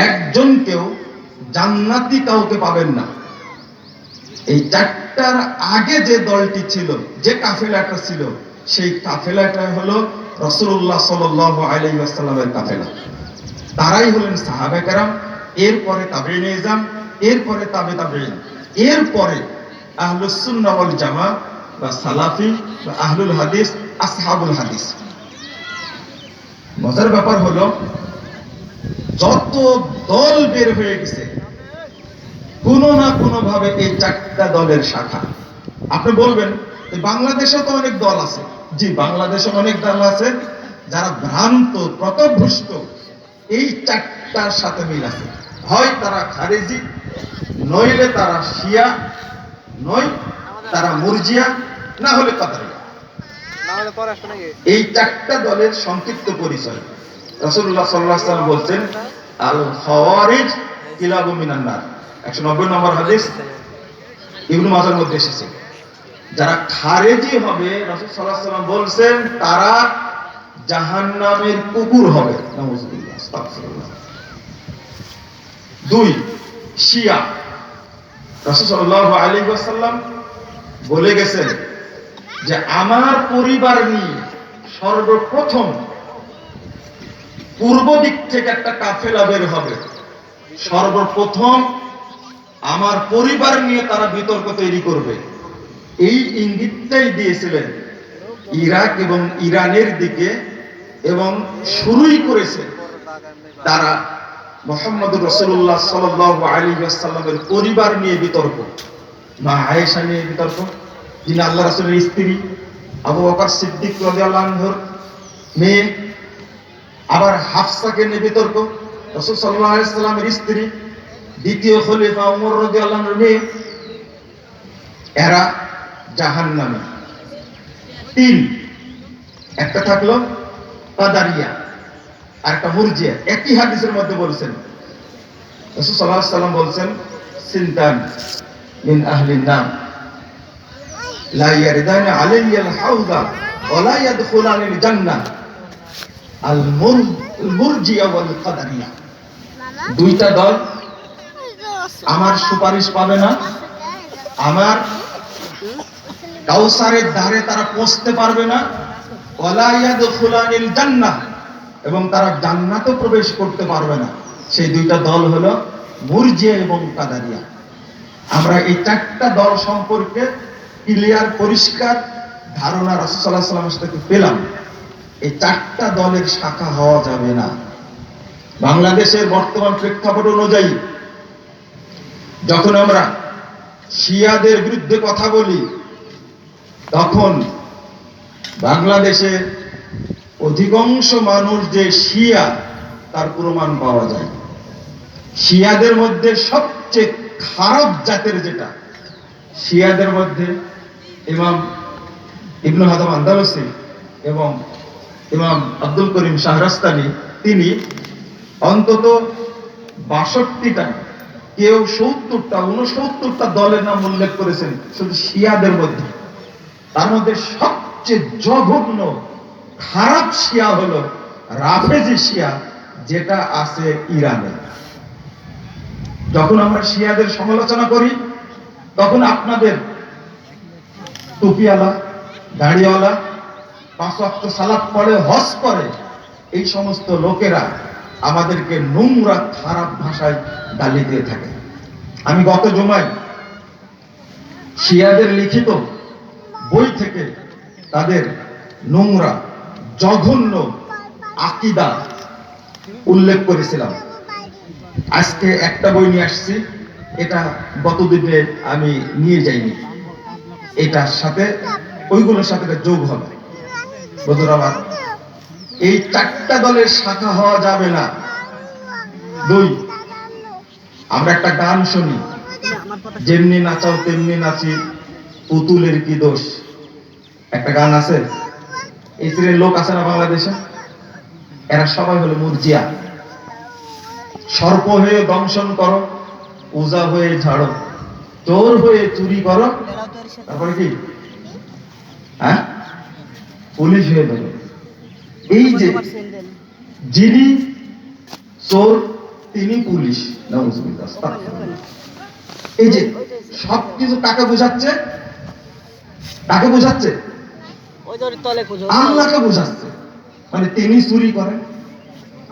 একজনকেও জান্নাতি কাউকে পাবেন না। এই চারটার আগে যে দলটি ছিল, যে কাফেলাটা ছিল, সেই কাফেলাটা হলো রাসূলুল্লাহ সাল্লাল্লাহু আলাইহি ওয়াসাল্লামের কাফেলা। তারাই হলেন সাহাবায়ে কেরাম, এরপরে তাবেঈনে ইজম, এরপরে তাবে তাবেঈন, এরপরে আহলুস সুন্নাহ ওয়াল জামাত বা সালাফি বা আহলুল হাদিস, আসহাবুল হাদিস। মজার ব্যাপার হলো যত দল বের হয়ে গেছে কোনো না কোনো ভাবে এই চারটা দলের শাখা। আপনি বলবেন বাংলাদেশে তো অনেক দল আছে। জি, বাংলাদেশে অনেক দল আছে যারা ভ্রান্ত, পথভ্রষ্ট। এই চারটার সাথে মিল আছে। হয় তারা খারেজি, নইলে তারা শিয়া, নয় তারা মুরজিয়া, না হলে কাদারিয়া। এই চারটা দলের সংক্ষিপ্ত পরিচয়। রাসূলুল্লাহ সাল্লাল্লাহু আলাইহি ওয়াসাল্লাম বলছেন, আল খাওয়ারিজ কিলাবু মিনান নার। 190 নম্বর হাদিস ইবনে মাজাহর মধ্যে এসেছে। যারা খারেজি হবে, রাসূল সাল্লাল্লাহু আলাইহি ওয়াসাল্লাম বলছেন তারা জাহান্নামের কুকুর হবে। নাউযুবিল্লাহ, আস্তাগফিরুল্লাহ। 2, শিয়া। রাসূল সাল্লাল্লাহু আলাইহি ওয়াসাল্লাম বলে গেছেন যে আমার পরিবার নিয়ে সর্বপ্রথম পূর্ব দিক থেকে একটা কাফেলা বের হবে। সর্বপ্রথম আমার পরিবার নিয়ে তারা বিতর্ক তৈরি করবে। এই ইঙ্গিতটাই দিয়েছিলেন ইরাক এবং ইরানের দিকে, এবং শুরুই করেছে তারা মুহাম্মদুর রাসূলুল্লাহ সাল্লাল্লাহু আলাইহি ওয়াসাল্লামের পরিবার নিয়ে বিতর্ক। মা আয়েশা নিয়ে বিতর্ক, যিনি আল্লাহ রাসূলের স্ত্রী, আবু বকর সিদ্দিক রাদিয়াল্লাহু আনহুর মেয়ে। আবার হাফসাকে নিয়ে বিতর্ক, রাসূল সাল্লাল্লাহু আলাইহি ওয়াসাল্লামের স্ত্রী, দ্বিতীয় খলিফা ওমর রাদিয়াল্লাহু আনহুর মেয়ে। এরা জাহান্নামী। 3, একটা থাকলো কাদারিয়া আর একটা মুরজিয়া। একই হাদিসের মধ্যে বলেছেন, রাসূল সাল্লাল্লাহু আলাইহি ওয়াসাল্লাম বলছেন, সিনতান মিন আহলিন নার লা ইয়ারদানা আলাইয়াল হাউদা ওয়া লা ইয়াদখুলানিল জান্নাহ, আল মুরজিয়া ওয়াল কাদারিয়া। দুইটা দল আমার সুপারিশ পাবে না, আমার কাউসারের ধারে তারা পৌঁছতে পারবে না, ওয়ালা ইয়াদখুলানিল জান্নাহ, এবং তারা জান্নাতও প্রবেশ করতে পারবে না। সেই দুইটা দল হলো মুরজিয়া এবং কাদারিয়া। আমরা এই চারটা দল সম্পর্কে ক্লিয়ার, পরিষ্কার ধারণা রাসূল সাল্লাল্লাহু আলাইহি ওয়াসাল্লামের থেকে পেলাম। এই চারটা দলের শাখা হওয়া যাবে না। বাংলাদেশের বর্তমান প্রেক্ষাপট অনুযায়ী যখন আমরা শিয়াদের বিরুদ্ধে কথা বলি, তখন বাংলাদেশে অধিকাংশ মানুষ যে শিয়া তার প্রমাণ পাওয়া যায়। শিয়াদের মধ্যে সবচেয়ে খারাপ জাতের যেটা, শিয়াদের মধ্যে ইমাম ইবনে হাজাম আন্দালুসি এবং ইমাম আব্দুল করিম শাহরাস্তানি, তিনি অন্তত 62টা, কেউ 70টা, 69টা দলের নাম উল্লেখ করেছেন শুধু শিয়াদের মধ্যে। তার মধ্যে সবচেয়ে জঘন্য খারাপ শিয়া হলো রাফেজি শিয়া, যেটা আছে ইরানে। যখন আমরা শিয়াদের সমালোচনা করি, তখন আপনাদের টুপিওয়ালা, দাড়িওয়ালা, 5 ওয়াক্ত সালাত পড়ে, হজ করে, এই সমস্ত লোকেরা আমাদেরকে নোংরা খারাপ ভাষায় গালি দিয়ে থাকে। আমি গত জুমায় শিয়াদের লিখিত বই থেকে তাদের নোংরা জঘন্য আকীদা উল্লেখ করেছিলাম। আজকে একটা বই নিয়ে আসছি, এটা গতদিনে আমি নিয়ে যাইনি, এটার সাথে ওইগুলোর সাথে যোগ হবে। বন্ধুরা আমার, এই চারটা দলের শাখা হওয়া যাবে না। 2, আমরা একটা গান শুনি, যেমনি নাচাও তেমনি নাচি, পুতুলের কি দোষ। একটা গান আছে, এই শ্রেণীর লোক আছে না বাংলাদেশে, এরা সবাই হলো মুরজিয়া। সর্প হয়ে দংশন করো, ওজা হয়ে ঝাড়ো, চোর হয়ে চুরি করো, তারপরে কি পুলিশ হয়ে ধরো। এই যে যিনি চোর, তিনি পুলিশ। নাউজুবিল্লাহ, আস্তাগফিরুল্লাহ। এই যে সবকিছু কাকে বোঝাচ্ছে? কাকে বোঝাচ্ছে? আল্লাহকে বোঝাচ্ছে। মানে তিনি চুরি করেন,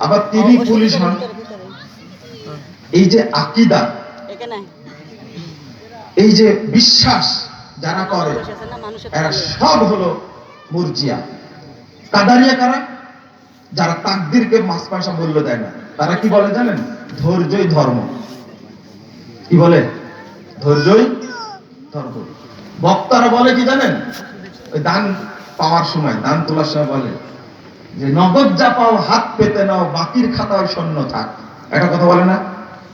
আবার তিনি পুলিশ হন। এই যে আকীদা, এই যে বিশ্বাস যারা করে, এরা সব হলো মুরজিয়া। কাদারিয়া কারা? যারা তাকদীরকে মাছ পয়সা মূল্য দেয় না। তারা কি বলে জানেন? ধৈর্যই ধর্ম। কি বলে? ধৈর্যই ধর্ম। বক্তারা বলে কি জানেন? ওই দান পাওয়ার সময়, দান তোলার সময় বলে যে নগদ যা পাও হাত পেতে নাও, বাকির খাতায় শূন্য থাক। একটা কথা বলে না?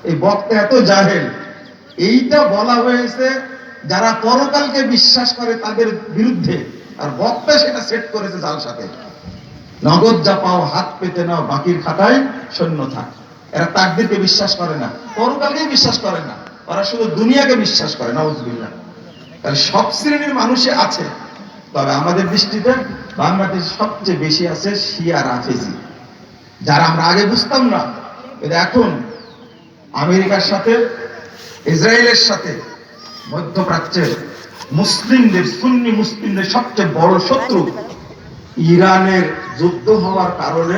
এই বক্তা এত জাহেল। এইটা বলা হয়েছে যারা পরকালকে বিশ্বাস করে তাদের বিরুদ্ধে, আর বক্তা সেটা সেট করেছে জাল সাথে। নগদ যা পাও হাত পেতে নাও, বাকির খাতায় শূন্য থাক। এরা তাকদীরকে বিশ্বাস করে না, পরকালকে বিশ্বাস করে না, ওরা শুধু দুনিয়াকে বিশ্বাস করে। নাউজুবিল্লাহ। তাহলে সব শ্রেণীর মানুষই আছে, তবে আমাদের দৃষ্টিতে বাংলাদেশে সবচেয়ে বেশি আছে শিয়া রাফেজি, যারা আমরা আগে বুঝতাম না। এখন আমেরিকার সাথে, ইসরায়েলের সাথে, মধ্যপ্রাচ্যের মুসলিমদের, সুন্নি মুসলিমদের সবচেয়ে বড় শত্রু ইরানের যুদ্ধ হওয়ার কারণে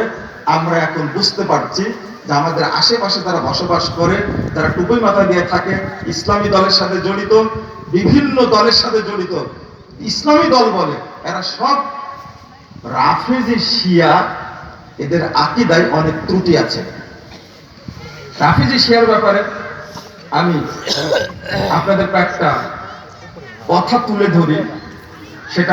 আমরা এখন বুঝতে পারছি যে আমাদের আশেপাশে যারা বসবাস করে, যারা টুপি মাথা দিয়ে থাকে, ইসলামী দলের সাথে জড়িত, বিভিন্ন দলের সাথে জড়িত, ইসলামী দল বলে, এরা সব রাফেজি শিয়া। এদের আকীদায় অনেক ত্রুটি আছে। রাফেজি শিয়ার ব্যাপারে আমি আপনাদের কয়েকটা কথা তুলে ধরি।